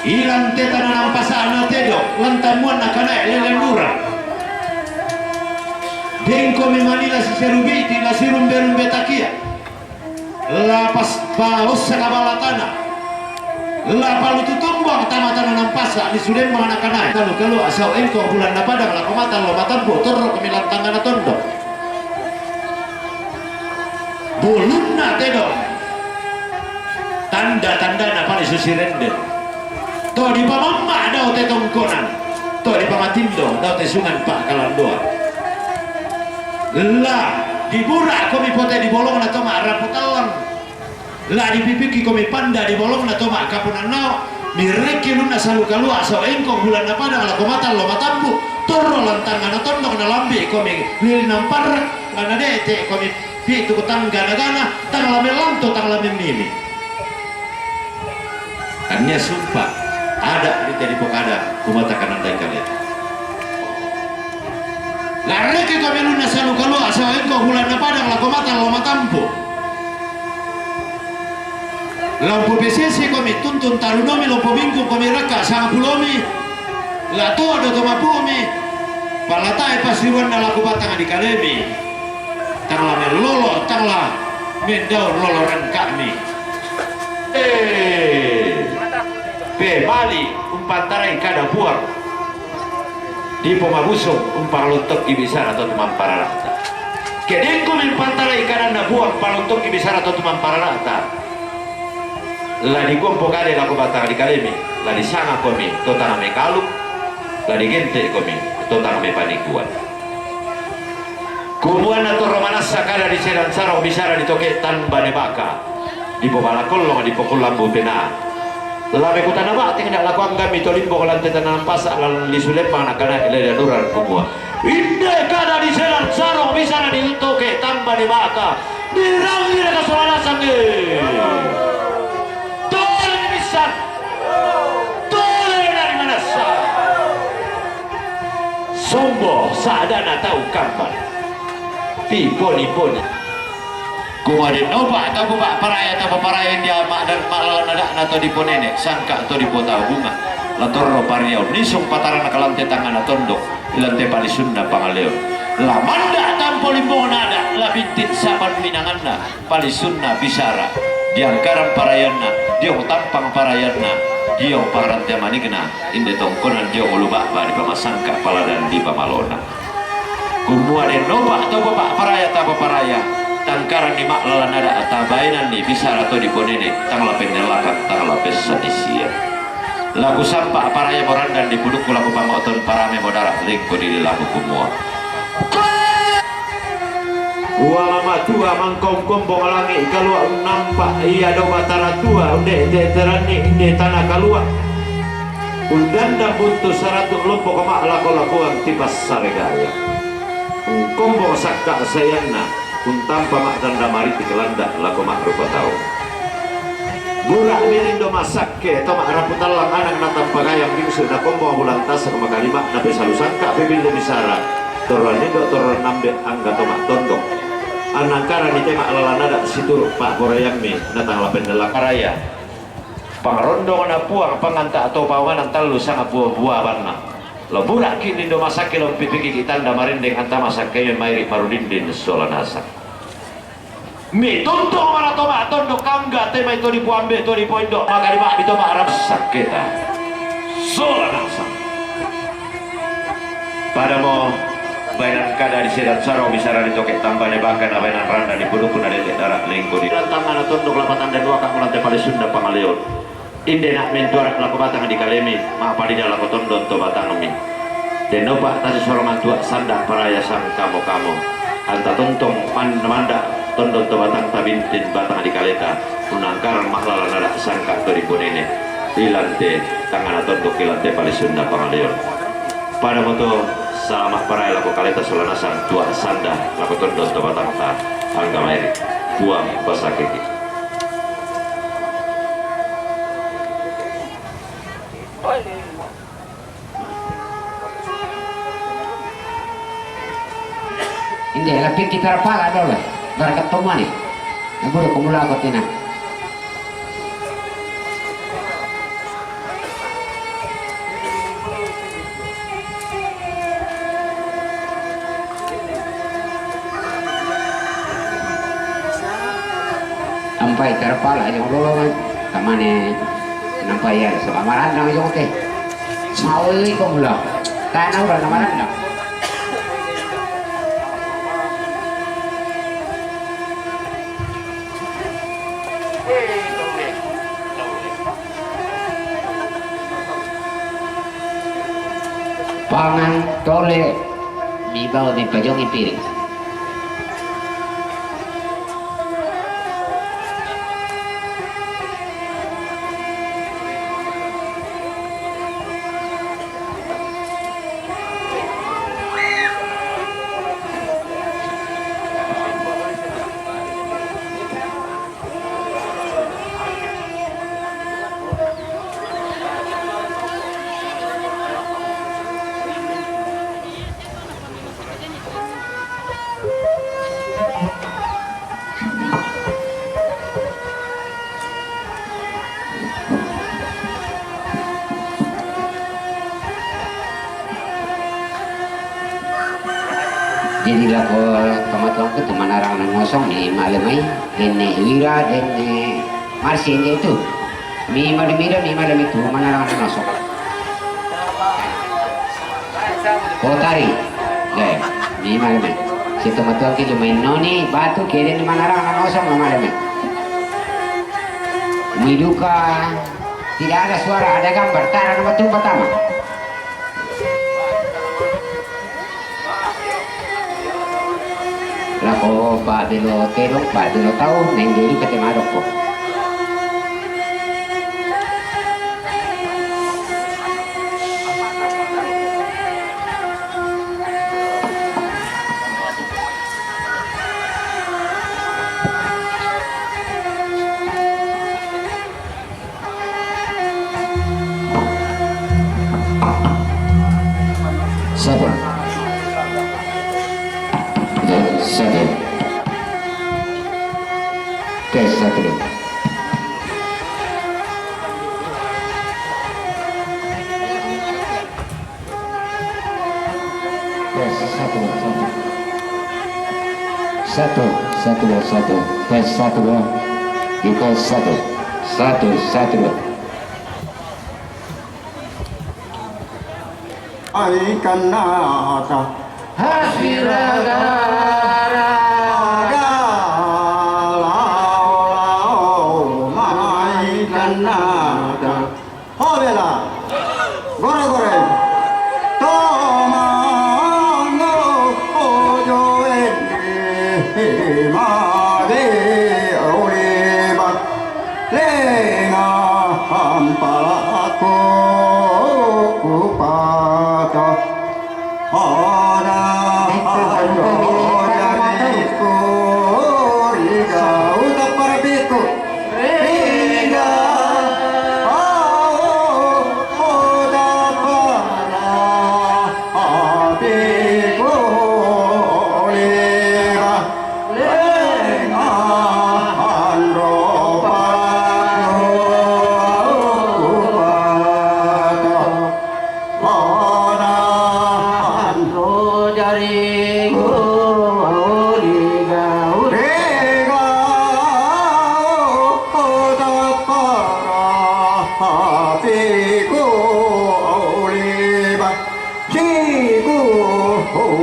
ilang teta na ng pasana tedo lantamuan na kanay lelendura dengko mi Manila si serubiti la si rumbe takia lapas paus sa kabalatana la palu tutumbang tamatan ng pasa ni sulen mga nakanay kalau asaw engko bulan na padang la kumatan lo matambo torro kamilang tangga na tondo bulut na tedo tanda-tanda na pali susirende to di pamamma daw te tongkonan to di pamatindo daw te sungan pa kalandoa la di burak komi pote di bolong na toma raputalang la di pipiki komi panda di bolong na toma kapunan nao mireki luna salu kalua so engko bulan na padang la komata lo matambu torro lantangan na tondok na lambi komi lilinang parrak ngana dete komi pitu kutang gana-gana tang lame lanto tang lame mimi kannya sumpah ada di tadi pokada kumatakan andai kalian lareke kami luna salu kalu asal engkau bulan na padang la komatan lo matampu lampu PCC kami tuntun tarunomi lampu minggu kami reka sama pulomi la todo toma pumi palatai pasiwan na laku batang di kalemi tangla melolo tangla mendaur loloran kami Pe Mali umpantarai kada buang di pemabusung umpang lontok ibisar atau teman para rata kedengku umpantarai kada na buang palontok ibisar atau teman para rata la di kompo kade laku batang di kalemi la di sanga komi totang ame kaluk la di gente komi totang ame panikuan kubuan atau romanasa kada di sedan sarong bisara di toke tanba nebaka di pobalakolong di pokul lambu pena labe kutana ba tidak laku anggam itu limbo lantai tanam pasak lalu disulepang nakana ele daduran kumua inde kada di sedan sarong bisa di toke tanpa di baka dirangi ka solana sange tole bisa tole dari mana sa sombo sadana tahu kapan poni kumarin noba atau buka paraya atau paraya dia mak dan malah ada atau di ponene sangka atau di pota bunga latorro pariau nisung pataran kalante tangan tondok ilante pali sunda pangaleo la manda tampo limbong nada la bintit saban minanganna pali sunda bisara diangkaran parayana dia tampang parayana dia parante manigna inde tongkonan dia uluba di pamasangka paladan di pamalona kumuarin noba atau buka paraya atau paraya tangkaran ni mak lalan ada atabainan ni bisa atau di ponene tangla penelakan tangla pesadisia lagu sampah paraya morandan di buduk lagu pamoton parame modara lingko di lagu kumua walama tua mangkong bong langi kalau nampak iya do batara tua unde terani inde tanah kalua undanda buntu saratuk lompo kemak laku-lakuan tipas saregaya kombong sakka sayana untam pamak tanda mari tikelanda laku makrupa tau burak mirindo masakke tomak raputalang anak natam pagayang bingsu na kombo bulan tas sama kalima nabe salusangka bibildo bisara toron indo toron nambe angga tomak tondok anangkara ni temak lalanada situr pak borayang mi natang lapen delak karaya pangrondong na puang panganta atau pawanan talu sangat buah-buah barna lo burak kini do masake lo pipiki kita nda marindeng anta masake yang mairi parudindin solanasak mi tuntung mana toma tondok kangga tema itu dipuambe itu dipoindok maka di mak itu mak arab saketa solanasak pada mau bainan kada di sedan sarong bisara di tokek tambane bahkan bainan randa di puduk kuna detek darak lingko di tangan tondok lapatan dan dua kang lantai pada Sunda pangaleon inde nak mentuarak laku batang di kalemi mak padi dalam tondon to batang mi den opak tadi sorongan tua sandak paraya sang kamo anta tontong manda tondon to batang tabintin batang di kaleta unangkaran maklala nada sangka to di ponene ilante tangan tondok ilante pada Sunda pangaleon pada moto salamah paraya laku kaleta solanasan tua sanda laku tondon to batang ta angga mairi buang basa keki hindi lapit kita pala dola barakat tomani nabudo kumula ko tina nampai terpala yang lolo kamane nampai ya so amaran nang yung teh mau ko mula tanah udah amaran nang pangan tole di bawah di pajongi piring. Jadi lah ko kamatuan ko tumanarang ng ngosong ni malamay ini wira dan marsin itu mi malamida mi malam itu manarang ng ngosong kotari ya mi malamay si kamatuan ko lumayan noni batu kaya din manarang ng ngosong na malamay miduka tidak ada suara ada gambar tara na batu pertama. Lako Pak Dilo Terong, Pak Dilo tahu, neng diri ketemadok ko. Satu. Satu. Tes satu. Tes satu. Satu. Satu. Tes satu. Kita satu. Satu. Ai kanata Hasbiragara galau mai kanata hovela gore gore tomango ojo made oreba lenga hampalako kupata ora jariku riga udah parbiku riga udah para abiku riga lenga andropaku kupata ora andro jariku riga riga udah para abiku riga ciku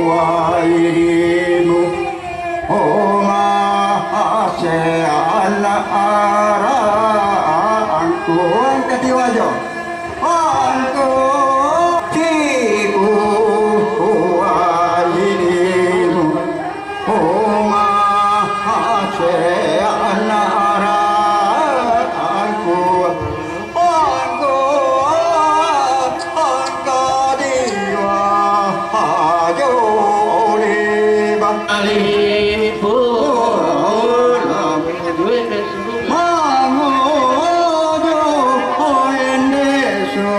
wairimu oma aseana ara angku angkat wajo angku ciku wairimu oma aseana ara angku angku angkadiwa ajo oliba Mangojo oendeso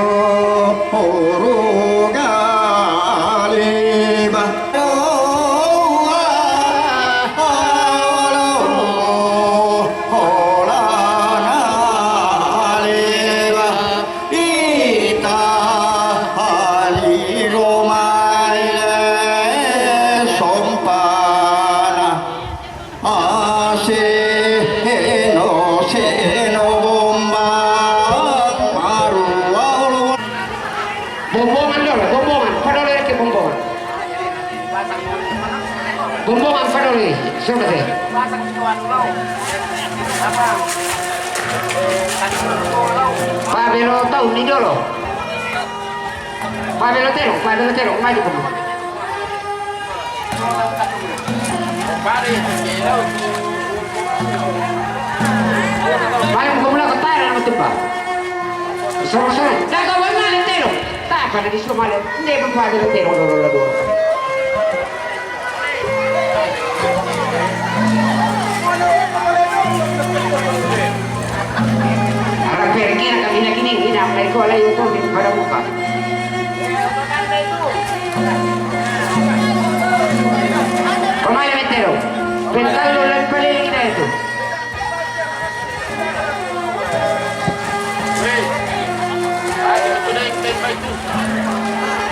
orugaliba doa holana aliba ita aliromaile sompana aseno paduli, sudah deh. Pak Belo tahu nih dulu. Pak Belo terong, maju kamu. Malam kumula ko tayo na matupa. Sorry. Nagawa na ng terong. Tak pada di Somalia. Hindi pa pa ng terong lolo. Harap pergi na kami na kining inamay ko alay ito pada muka. Pemain metero. Pentalo lang pala kita itu.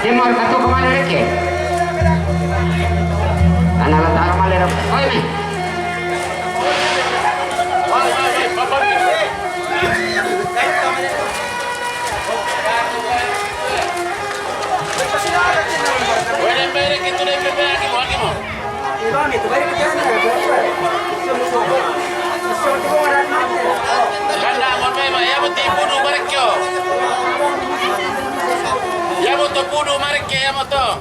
Dia mau kartu kemana lagi? Tanah letak malera. Oh ini. Puno marke ya moto.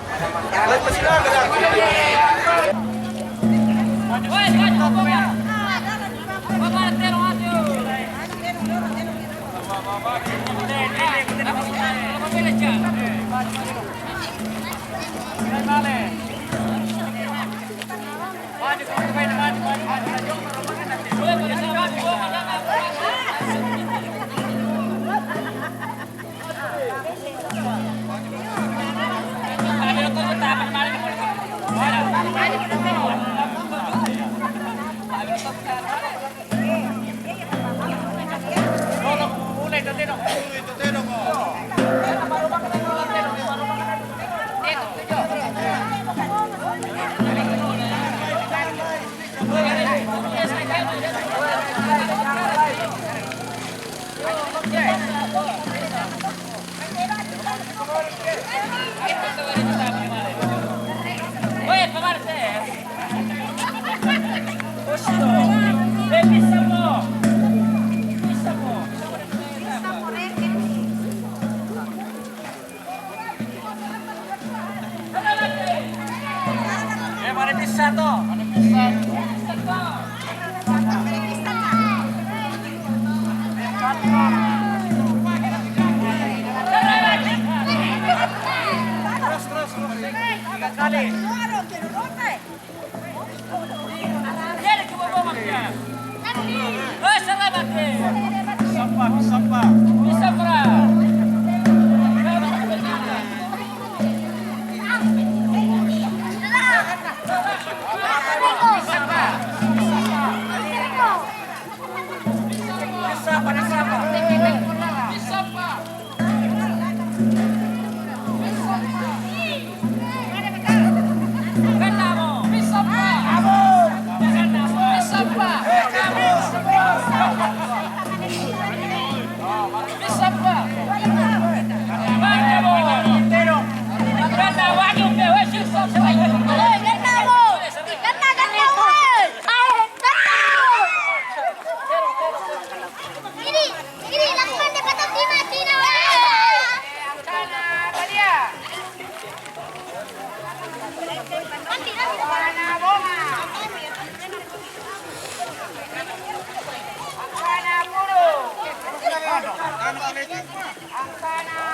Angkana